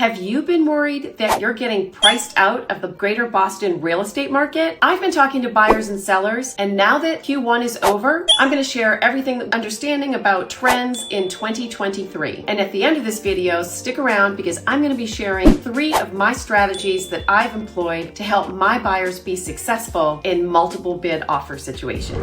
Have you been worried that you're getting priced out of the greater Boston real estate market? I've been talking to buyers and sellers, and now that Q1 is over, I'm going to share everything understanding about trends in 2023. And at the end of this video, stick around because I'm going to be sharing 3 of my strategies that I've employed to help my buyers be successful in multiple bid offer situations.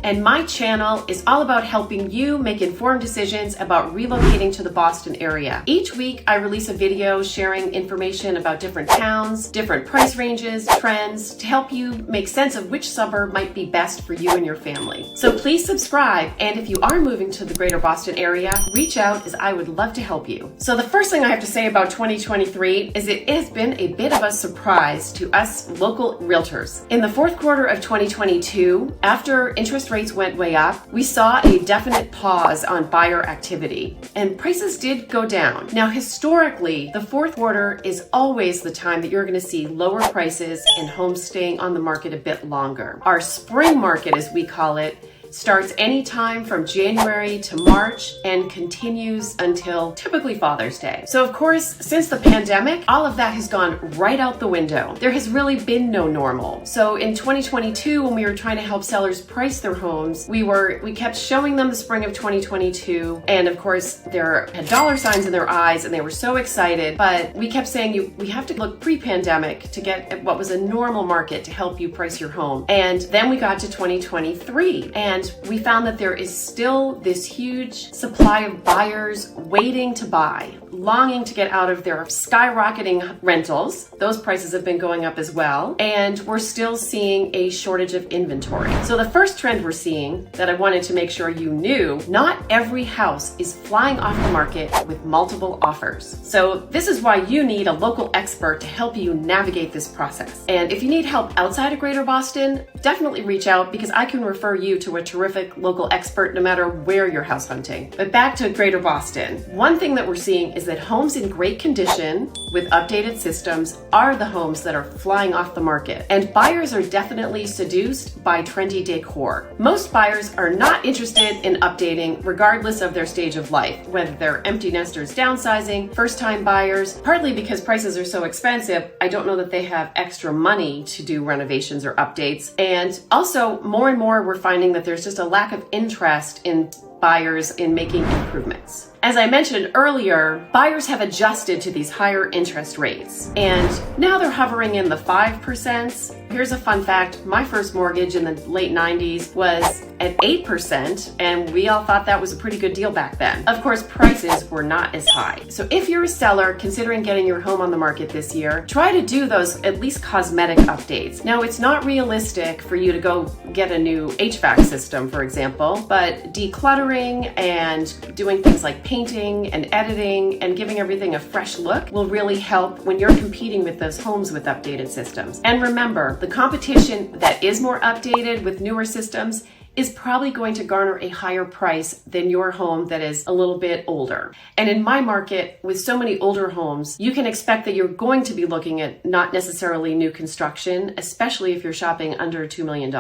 And my channel is all about helping you make informed decisions about relocating to the Boston area. Each week, I release a video sharing information about different towns, different price ranges, trends, to help you make sense of which suburb might be best for you and your family. So please subscribe, and if you are moving to the greater Boston area, reach out as I would love to help you. So the first thing I have to say about 2023 is it has been a bit of a surprise to us local realtors. In the fourth quarter of 2022, after interest rates went way up, we saw a definite pause on buyer activity, and prices did go down. Now, historically, the fourth quarter is always the time that you're going to see lower prices and homes staying on the market a bit longer. Our spring market, as we call it, starts anytime from January to March and continues until typically Father's Day. So of course, since the pandemic, all of that has gone right out the window. There has really been no normal. So in 2022, when we were trying to help sellers price their homes, we kept showing them the spring of 2022. And of course, there had dollar signs in their eyes and they were so excited, but we kept saying we have to look pre-pandemic to get what was a normal market to help you price your home. And then we got to 2023 and we found that there is still this huge supply of buyers waiting to buy, longing to get out of their skyrocketing rentals. Those prices have been going up as well. And we're still seeing a shortage of inventory. So the first trend we're seeing that I wanted to make sure you knew, not every house is flying off the market with multiple offers. So this is why you need a local expert to help you navigate this process. And if you need help outside of Greater Boston, definitely reach out because I can refer you to a terrific local expert no matter where you're house hunting. But back to Greater Boston. One thing that we're seeing is that homes in great condition with updated systems are the homes that are flying off the market. And buyers are definitely seduced by trendy decor. Most buyers are not interested in updating regardless of their stage of life, whether they're empty nesters downsizing, first-time buyers, partly because prices are so expensive, I don't know that they have extra money to do renovations or updates. And also, more and more, we're finding that there's just a lack of interest in buyers in making improvements. As I mentioned earlier, buyers have adjusted to these higher interest rates, and now they're hovering in the 5%. Here's a fun fact. My first mortgage in the late 90s was at 8%, and we all thought that was a pretty good deal back then. Of course, prices were not as high. So if you're a seller considering getting your home on the market this year, try to do those at least cosmetic updates. Now, it's not realistic for you to go get a new HVAC system, for example, but decluttering and doing things like painting and editing and giving everything a fresh look will really help when you're competing with those homes with updated systems. And remember, the competition that is more updated with newer systems is probably going to garner a higher price than your home that is a little bit older. And in my market, with so many older homes, you can expect that you're going to be looking at not necessarily new construction, especially if you're shopping under $2 million.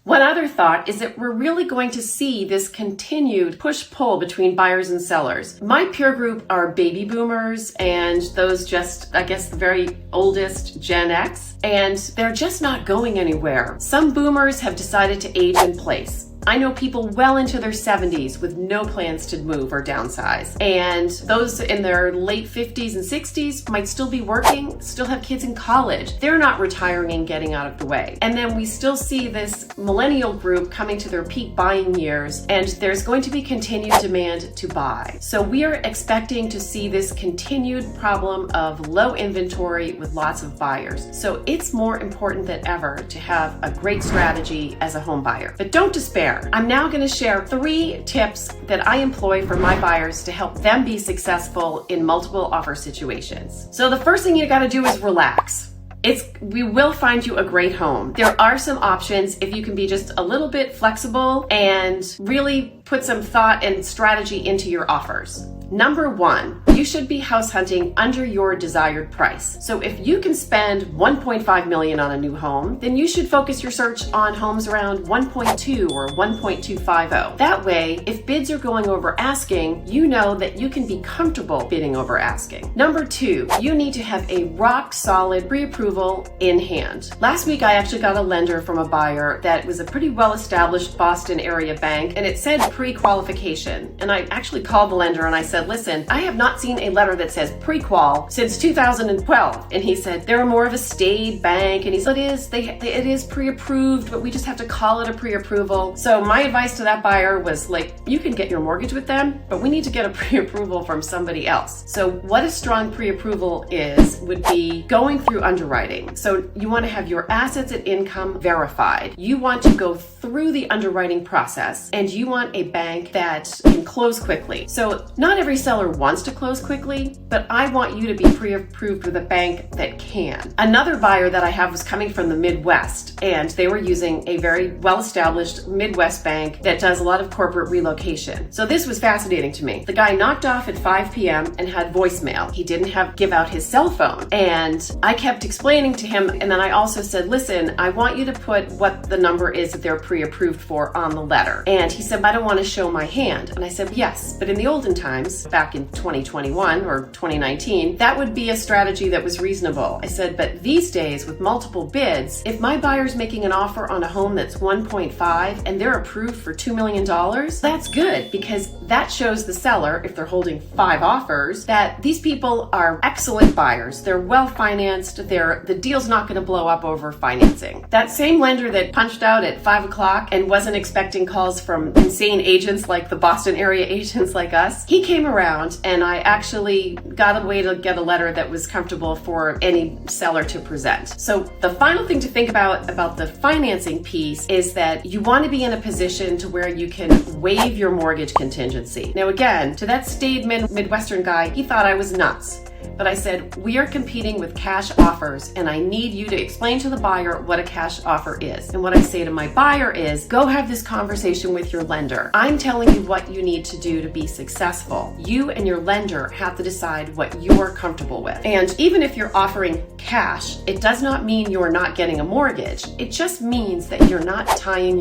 One other thought is that we're really going to see this continued push-pull between buyers and sellers. My peer group are baby boomers and those just, I guess, the very oldest Gen X, and they're just not going anywhere. Some boomers have decided to age in place. I know people well into their 70s with no plans to move or downsize. And those in their late 50s and 60s might still be working, still have kids in college. They're not retiring and getting out of the way. And then we still see this millennial group coming to their peak buying years, and there's going to be continued demand to buy. So we are expecting to see this continued problem of low inventory with lots of buyers. So it's more important than ever to have a great strategy as a home buyer. But don't despair. I'm now going to share 3 tips that I employ for my buyers to help them be successful in multiple offer situations. So the first thing you got to do is relax. We will find you a great home. There are some options if you can be just a little bit flexible and really put some thought and strategy into your offers. Number one, you should be house hunting under your desired price. So if you can spend $1.5 million on a new home, then you should focus your search on homes around 1.2 or 1.250. That way, if bids are going over asking, you know that you can be comfortable bidding over asking. Number two, you need to have a rock solid pre-approval in hand. Last week, I actually got a lender from a buyer that was a pretty well-established Boston area bank, and it said pre-qualification. And I actually called the lender and I said, listen, I have not seen a letter that says pre-qual since 2012. And he said, they're more of a staid bank. And he said, it is pre-approved, but we just have to call it a pre-approval. So my advice to that buyer was like, you can get your mortgage with them, but we need to get a pre-approval from somebody else. So what a strong pre-approval would be going through underwriting. So you want to have your assets and income verified. You want to go through the underwriting process, and you want a bank that can close quickly. So not every seller wants to close quickly, but I want you to be pre-approved with a bank that can. Another buyer that I have was coming from the Midwest, and they were using a very well-established Midwest bank that does a lot of corporate relocation. So this was fascinating to me. The guy knocked off at 5 p.m. and had voicemail. He didn't give out his cell phone. And I kept explaining to him, and then I also said, listen, I want you to put what the number is that they're pre-approved for on the letter. And he said, I don't want to show my hand. And I said, yes, but in the olden times, back in 2021 or 2019, that would be a strategy that was reasonable. I said, but these days with multiple bids, if my buyer's making an offer on a home that's 1.5 and they're approved for $2 million, that's good, because that shows the seller, if they're holding 5 offers, that these people are excellent buyers. They're well financed. The deal's not going to blow up over financing. That same lender that punched out at 5 o'clock and wasn't expecting calls from insane agents like the Boston area agents like us, he came around, and I actually got a way to get a letter that was comfortable for any seller to present. So the final thing to think about the financing piece is that you want to be in a position to where you can waive your mortgage contingency. Now again, to that staid Midwestern guy, he thought I was nuts. But I said, we are competing with cash offers, and I need you to explain to the buyer what a cash offer is. And what I say to my buyer is, go have this conversation with your lender. I'm telling you what you need to do to be successful. You and your lender have to decide what you're comfortable with. And even if you're offering cash, it does not mean you're not getting a mortgage. It just means that you're not tying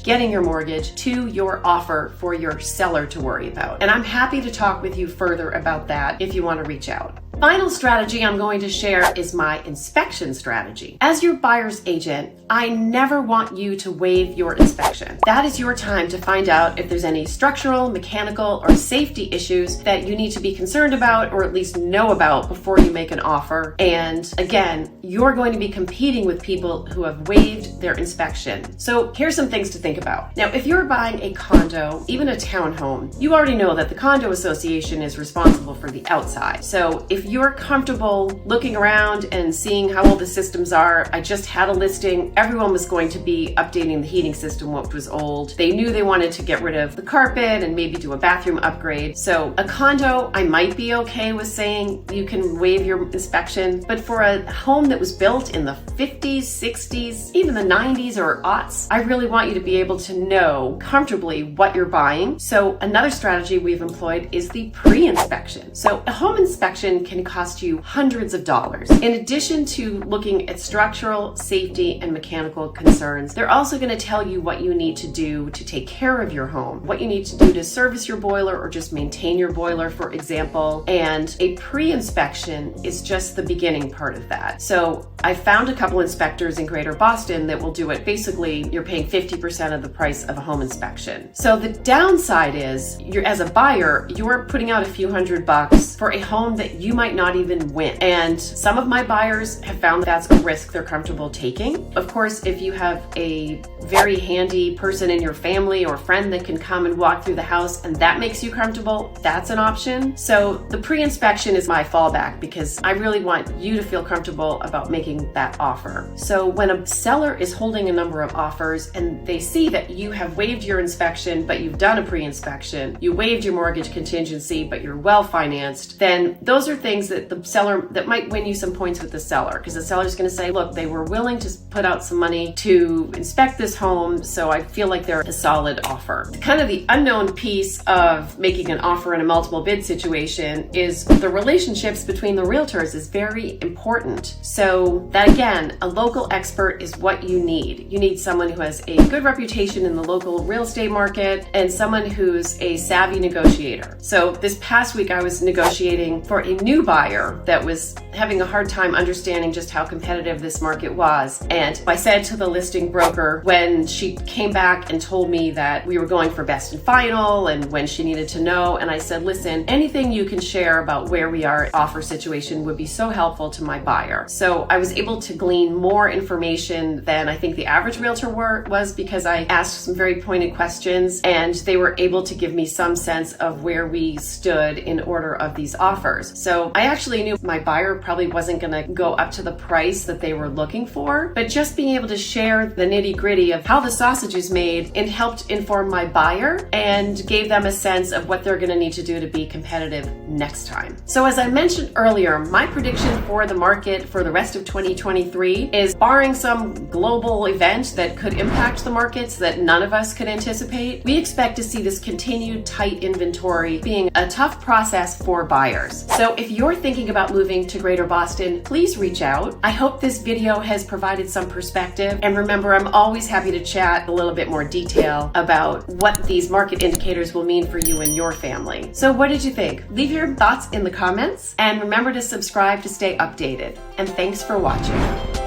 getting your mortgage to your offer for your seller to worry about. And I'm happy to talk with you further about that if you want to reach out. Final strategy I'm going to share is my inspection strategy. As your buyer's agent, I never want you to waive your inspection. That is your time to find out if there's any structural, mechanical, or safety issues that you need to be concerned about, or at least know about before you make an offer. And again, you're going to be competing with people who have waived their inspection. So here's some things to think about. Now, if you're buying a condo, even a townhome, you already know that the condo association is responsible for the outside. So if you're comfortable looking around and seeing how old the systems are, I just had a listing. Everyone was going to be updating the heating system, which was old. They knew they wanted to get rid of the carpet and maybe do a bathroom upgrade. So a condo, I might be okay with saying you can waive your inspection, but for a home that was built in the 50s, 60s, even the 90s or aughts, I really want you to be able to know comfortably what you're buying. So another strategy we've employed is the pre-inspection. So a home inspection can cost you hundreds of dollars. In addition to looking at structural, safety, and mechanical concerns, they're also going to tell you what you need to do to take care of your home, what you need to do to service your boiler or just maintain your boiler, for example. And a pre-inspection is just the beginning part of that. So I found a couple inspectors in Greater Boston that will do it. Basically, you're paying 50% of the price of a home inspection. So the downside is, as a buyer, you're putting out a few $100 for a home that you might not even win. And some of my buyers have found that's a risk they're comfortable taking. Of course, if you have a very handy person in your family or friend that can come and walk through the house and that makes you comfortable, that's an option. So the pre-inspection is my fallback because I really want you to feel comfortable about making that offer. So when a seller is holding a number of offers and they see that you have waived your inspection, but you've done a pre-inspection, you waived your mortgage contingency, but you're well financed, then those are things things that might win you some points with the seller, because the seller's going to say, look, they were willing to put out some money to inspect this home, so I feel like they're a solid offer. Kind of the unknown piece of making an offer in a multiple bid situation is the relationships between the realtors is very important. So that, again, a local expert is what you need. You need someone who has a good reputation in the local real estate market and someone who's a savvy negotiator. So this past week I was negotiating for a new buyer that was having a hard time understanding just how competitive this market was. And I said to the listing broker when she came back and told me that we were going for best and final and when she needed to know, and I said, listen, anything you can share about where we are offer situation would be so helpful to my buyer. So I was able to glean more information than I think the average realtor was, because I asked some very pointed questions and they were able to give me some sense of where we stood in order of these offers. So I actually knew my buyer probably wasn't going to go up to the price that they were looking for, but just being able to share the nitty-gritty of how the sausage is made, it helped inform my buyer and gave them a sense of what they're going to need to do to be competitive next time. So as I mentioned earlier, my prediction for the market for the rest of 2023 is, barring some global event that could impact the markets that none of us could anticipate, we expect to see this continued tight inventory being a tough process for buyers. So if you're thinking about moving to Greater Boston, please reach out. I hope this video has provided some perspective. And remember, I'm always happy to chat a little bit more detail about what these market indicators will mean for you and your family. So what did you think? Leave your thoughts in the comments and remember to subscribe to stay updated. And thanks for watching.